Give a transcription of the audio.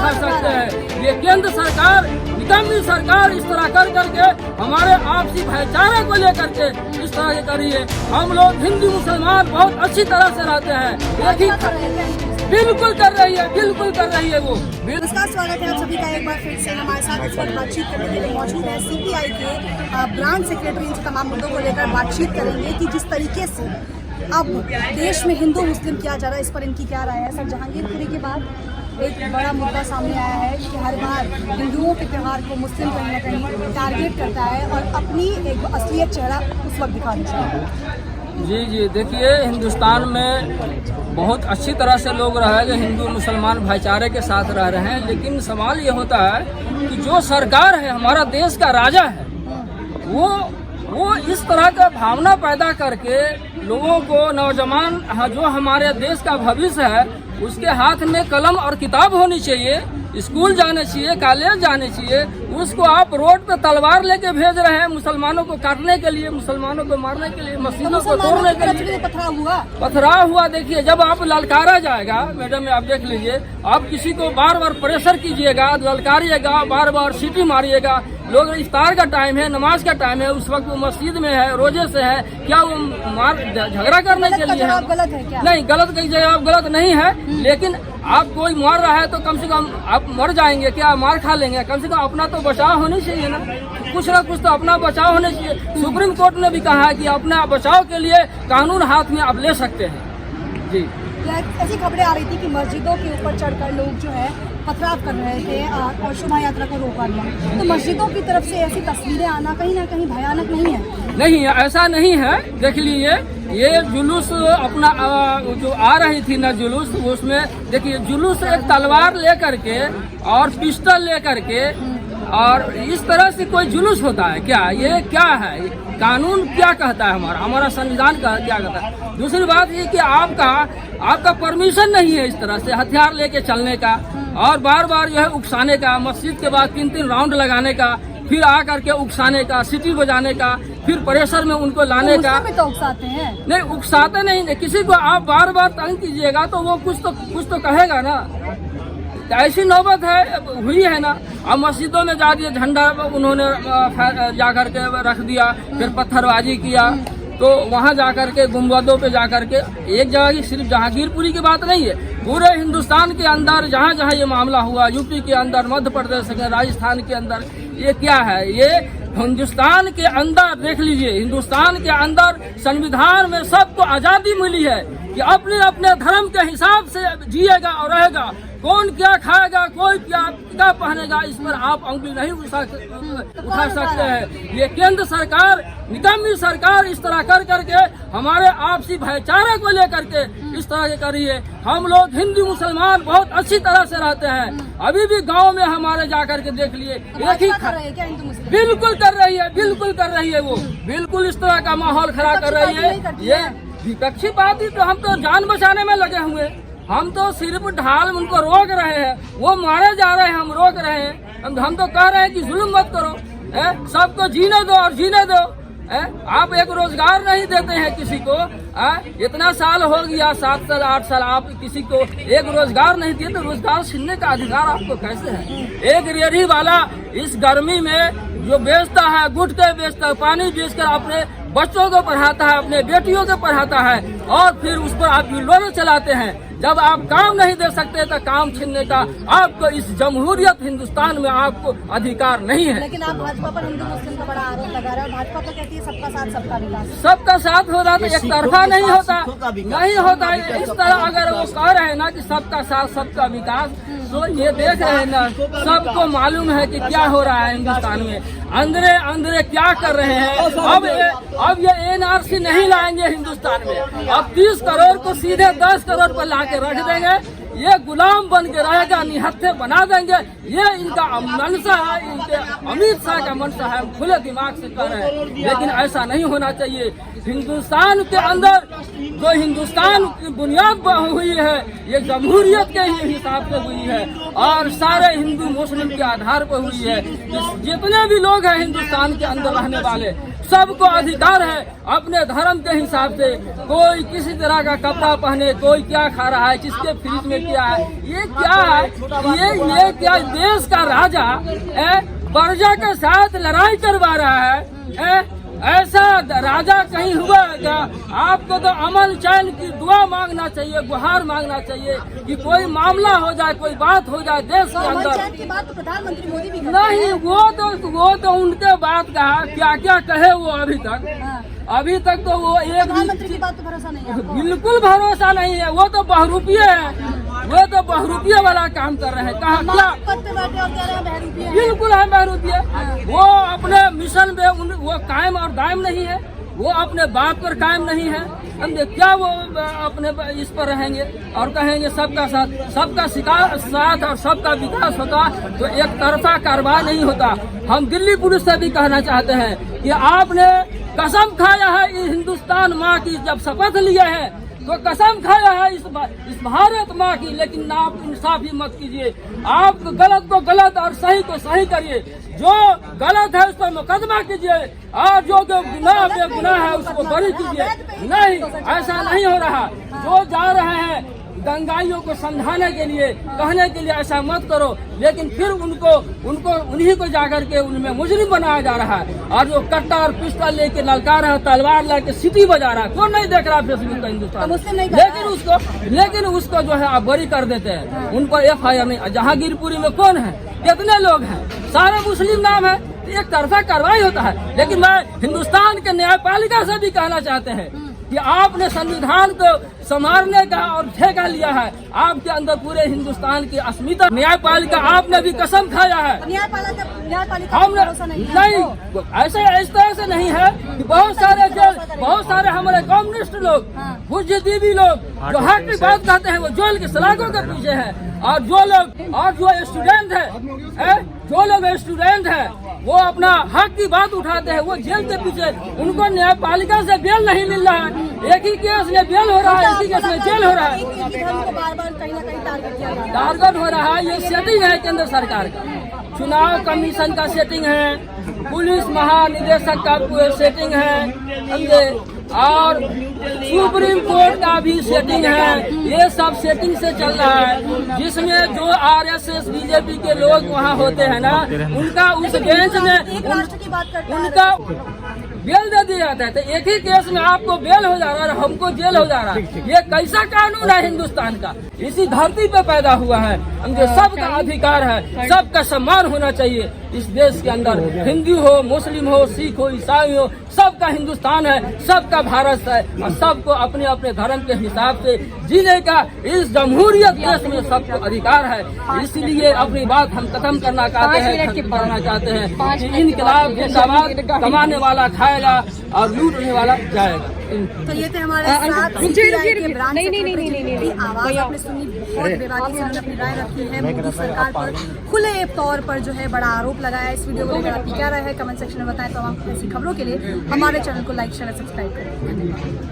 उठा सकते हैं। ये केंद्र सरकार, निकम्मी सरकार इस तरह कर करके हमारे आपसी भाईचारे को लेकर के इस तरह के करी है। हम लोग हिंदू मुसलमान बहुत अच्छी तरह से रहते हैं। एक ही बिल्कुल कर रही है, बिल्कुल कर रही है वो। नमस्कार, स्वागत है आप सभी का एक बार फिर से। हमारे साथ इस वक्त बातचीत करने के लिए मौजूद है सीपीआई के ब्रांच सेक्रेटरी। इनसे तमाम मुद्दों को लेकर बातचीत करेंगे कि जिस तरीके से अब देश में हिंदू मुस्लिम किया जा रहा है, इस पर इनकी क्या राय है। सर, जहांगीरपुरी के बाद एक बड़ा मुद्दा सामने आया है कि हर बार हिंदुओं के त्यौहार को मुस्लिम कहीं ना कहीं टारगेट करता है और अपनी एक असलियत चेहरा उस वक्त दिखा देता है। जी, देखिए, हिंदुस्तान में बहुत अच्छी तरह से लोग रह गए, हिंदू मुसलमान भाईचारे के साथ रह रहे हैं। लेकिन सवाल ये होता है कि जो सरकार है, हमारा देश का राजा है, वो इस तरह का भावना पैदा करके लोगों को, नौजवान जो हमारे देश का भविष्य है, उसके हाथ में कलम और किताब होनी चाहिए, स्कूल जाने चाहिए, कॉलेज जाने चाहिए। उसको आप रोड पे तलवार लेके भेज रहे हैं मुसलमानों को काटने के लिए, मुसलमानों को मारने के लिए, मस्जिदों को तोड़ने के लिए। पथराव हुआ। देखिए, जब आप ललकारा जाएगा, मैडम आप देख लीजिए, आप किसी को बार बार प्रेशर कीजिएगा, ललकारिएगा, बार बार सीटी मारिएगा। लोग इफ्तार का टाइम है, नमाज का टाइम है, उस वक्त वो मस्जिद में है, रोजे से है, क्या वो झगड़ा करने के लिए है? गलत है क्या? नहीं, गलत कई जगह आप गलत नहीं है, लेकिन आप कोई मार रहा है तो कम से कम आप मर जाएंगे क्या, मार खा लेंगे? कम से कम अपना तो बचाव होनी चाहिए ना कुछ तो अपना बचाव होना चाहिए। सुप्रीम कोर्ट ने भी कहा है कि अपना बचाव के लिए कानून हाथ में आप ले सकते हैं। जी, ऐसी खबरें आ रही थी कि मस्जिदों के ऊपर चढ़कर लोग जो है पथराव कर रहे थे और शोभा यात्रा को रोका गया। तो मस्जिदों की तरफ से ऐसी तस्वीरें आना कहीं ना कहीं भयानक नहीं है? नहीं, ऐसा नहीं है। देख लीजिए, ये जुलूस अपना जो आ रही थी ना जुलूस, उसमें देखिए जुलूस एक तलवार लेकर के और पिस्टल लेकर के, और इस तरह से कोई जुलूस होता है क्या? ये क्या है? कानून क्या कहता है? हमारा संविधान का क्या कहता है? दूसरी बात ये कि आपका परमिशन नहीं है इस तरह से हथियार लेके चलने का, और बार बार जो है उकसाने का, मस्जिद के बाद 3 राउंड लगाने का, फिर आकर के उकसाने का, सीटी बजाने का, फिर प्रेशर में उनको लाने का। तो उकसाते हैं? नहीं, उकसाते नहीं। किसी को आप बार बार तंग कीजिएगा तो वो कुछ तो कहेगा ना। ऐसी नौबत हुई है ना। अब मस्जिदों में जा दिए, झंडा उन्होंने जाकर के रख दिया, फिर पत्थरबाजी किया। तो वहाँ जाकर के गुम्बदों पे जाकर के, एक जगह की सिर्फ जहांगीरपुरी की बात नहीं है, पूरे हिंदुस्तान के अंदर जहाँ जहाँ ये मामला हुआ, यूपी के अंदर, मध्य प्रदेश के, राजस्थान के अंदर, ये क्या है? ये हिंदुस्तान के अंदर देख लीजिए, हिंदुस्तान के अंदर संविधान में सबको आजादी मिली है कि अपने अपने धर्म के हिसाब से जिएगा और रहेगा। कौन क्या खाएगा, कोई क्या पहनेगा, इस पर आप उंगली नहीं उठा सकते हैं। ये केंद्र सरकार, निकम्मी सरकार इस तरह कर करके हमारे आपसी भाईचारे को लेकर के इस तरह के करी है। हम लोग हिंदू मुसलमान बहुत अच्छी तरह से रहते हैं। अभी भी गांव में हमारे जाकर के देख लिए, एक ही बिल्कुल कर रही है, बिल्कुल कर रही है वो, बिल्कुल इस तरह का माहौल खड़ा कर रही है। ये विपक्षी पार्टी तो हम तो जान बचाने में लगे हुए, हम तो सिर्फ ढाल उनको रोक रहे हैं, वो मारे जा रहे हैं, हम रोक रहे हैं। हम तो कह रहे हैं कि जुल्म मत करो, सबको जीने दो और जीने दो। आप एक रोजगार नहीं देते हैं किसी को। इतना साल हो गया, 7 साल 8 साल, आप किसी को एक रोजगार नहीं दिए, तो रोजगार छीनने का अधिकार आपको कैसे है? एक रेहड़ी वाला इस गर्मी में जो बेचता है, गुटखे बेचता है, पानी बेचकर अपने बच्चों को पढ़ाता है, अपने बेटियों को पढ़ाता है, और फिर उस पर आप बिल्डर चलाते हैं। जब आप काम नहीं दे सकते तो काम छीनने का आपको इस जमहूरियत हिंदुस्तान में आपको अधिकार नहीं है। लेकिन आप भाजपा पर हिंदू मुस्लिम का बड़ा आरोप लगा रहे हैं। भाजपा तो कहती है सबका साथ सबका विकास। सबका साथ हो रहा तो एक तरफा नहीं होता, नहीं होता। इस तरह अगर वो कह रहे हैं ना कि सबका साथ सबका विकास, तो ये देख रहे हैं ना, सबको मालूम है कि क्या हो रहा है हिंदुस्तान में, अंदरे क्या कर रहे हैं। अब ये एनआरसी नहीं लाएंगे हिंदुस्तान में। अब 30 करोड़ को सीधे 10 करोड़ पर ला के रख देंगे। ये गुलाम बन के रहेगा, निहत्थे बना देंगे। ये इनका मंशा है, इनके अमित शाह का मंशा है। हम खुले दिमाग से कह रहे हैं, लेकिन ऐसा नहीं होना चाहिए। हिंदुस्तान के अंदर जो हिंदुस्तान की बुनियाद हुई है, ये जमहूरियत के ही हिसाब से हुई है, और सारे हिंदू मुस्लिम के आधार पर हुई है। जितने भी लोग हैं हिंदुस्तान के अंदर रहने वाले, सबको अधिकार है अपने धर्म के हिसाब से। कोई किसी तरह का कपड़ा पहने, कोई क्या खा रहा है, किसके फ्रिज में क्या है, ये क्या है, ये क्या देश का राजा प्रजा के साथ लड़ाई करवा रहा है। ऐसा राजा कहीं हुआ है क्या? आपको तो अमन चैन की दुआ मांगना चाहिए, गुहार मांगना चाहिए कि कोई मामला हो जाए, कोई बात हो जाए देश के अंदर। की बात तो प्रधानमंत्री मोदी भी नहीं, वो तो उनके बात कहा, क्या क्या कहे वो अभी तक तो वो एक प्रधानमंत्री की बात तो भरोसा नहीं है। बिल्कुल भरोसा नहीं है। वो तो बहरूपिये है, वो तो बहरूपिये वाला काम कर रहे हैं। कहा क्या पद पे बैठे और कह रहे हैं बहरूपिये। बिल्कुल है बहरूपिये। वो अपने मिशन में वो कायम और दायम नहीं है, वो अपने बात पर कायम नहीं है। समझे क्या? वो अपने इस पर रहेंगे और कहेंगे सबका साथ और सबका विकास होता, तो एक तरफा कारोबार नहीं होता। हम दिल्ली पुलिस से भी कहना चाहते हैं कि आपने कसम खाया है इस हिंदुस्तान माँ की, जब शपथ लिया है तो कसम खाया है इस भारत माँ की, लेकिन ना आप इंसाफी मत कीजिए। आप गलत को गलत और सही को सही करिए। जो गलत है उस पर मुकदमा कीजिए और जो बेगुनाह है उसको बरी कीजिए। नहीं, ऐसा नहीं हो रहा। जो जा रहे हैं दंगाइयों को समझाने के लिए, कहने के लिए ऐसा मत करो, लेकिन फिर उनको उन्हीं को जाकर के उनमें मुजरिम बनाया जा रहा है। और जो कट्टा और पिस्टल लेके ललका रहा है, तलवार लेके सीटी बजा रहा है, कौन नहीं देख रहा फेसबुक का हिंदुस्तान। लेकिन उसको जो है आप बरी कर देते हैं। उन पर FIR नहीं। जहांगीरपुरी में कौन है, कितने लोग हैं, सारे मुस्लिम नाम है, एक तरफा कार्रवाई होता है। लेकिन मैं हिंदुस्तान के न्यायपालिका से भी कहना चाहते हैं कि आपने संविधान को संभालने का और ठेका लिया है। आपके अंदर पूरे हिंदुस्तान की अस्मिता। न्यायपालिका आपने भी कसम खाया है। न्यायपालिका हमने नहीं, ऐसे इस तरह से नहीं है कि बहुत सारे हमारे कम्युनिस्ट लोग, बुद्धिजीवी लोग जो हक की बात कहते हैं, वो जेल के सलाखों के पीछे है। और जो स्टूडेंट है वो अपना हक की बात उठाते हैं, वो जेल के पीछे। उनको न्यायपालिका से बेल नहीं मिल रहा है। एक ही केस में बेल हो रहा है, एक ही केस में जेल हो रहा है। टारगेट हो रहा है। ये सेटिंग है केंद्र सरकार का, चुनाव कमीशन का सेटिंग है, पुलिस महानिदेशक का सेटिंग है, समझे, और सुप्रीम कोर्ट का भी सेटिंग है। ये सब सेटिंग से चल रहा है, जिसमें जो RSS BJP के लोग वहाँ होते हैं ना, उनका उस बेंच में उनका बेल दे दिया जाता है। तो एक ही केस में आपको बेल हो जा रहा है, हमको जेल हो जा रहा है। ये कैसा कानून है हिंदुस्तान का? इसी धरती पे पैदा हुआ है, हमको सबका अधिकार है, सबका सम्मान होना चाहिए इस देश के अंदर। हिंदू हो, मुस्लिम हो, सिख हो, ईसाई हो, सबका हिंदुस्तान है, सबका भारत है, और सबको अपने अपने धर्म के हिसाब से जीने का इस जमहूरियत देश में सबको अधिकार है। इसलिए अपनी बात हम खत्म करना चाहते हैं कि इनकलाब जिंदाबाद, कमाने वाला खाएगा और लूटने वाला जाएगा। तो ये थे हमारे साथ आवाज आपने सुनी, बहुत बेबाकी से उन्होंने अपनी राय रखी है। मोदी सरकार पर खुले तौर पर जो है बड़ा आरोप लगाया। इस वीडियो को लेकर आपकी क्या राय है, कमेंट सेक्शन में बताएं। तो हम ऐसी खबरों के लिए हमारे चैनल को लाइक, शेयर, सब्सक्राइब करें।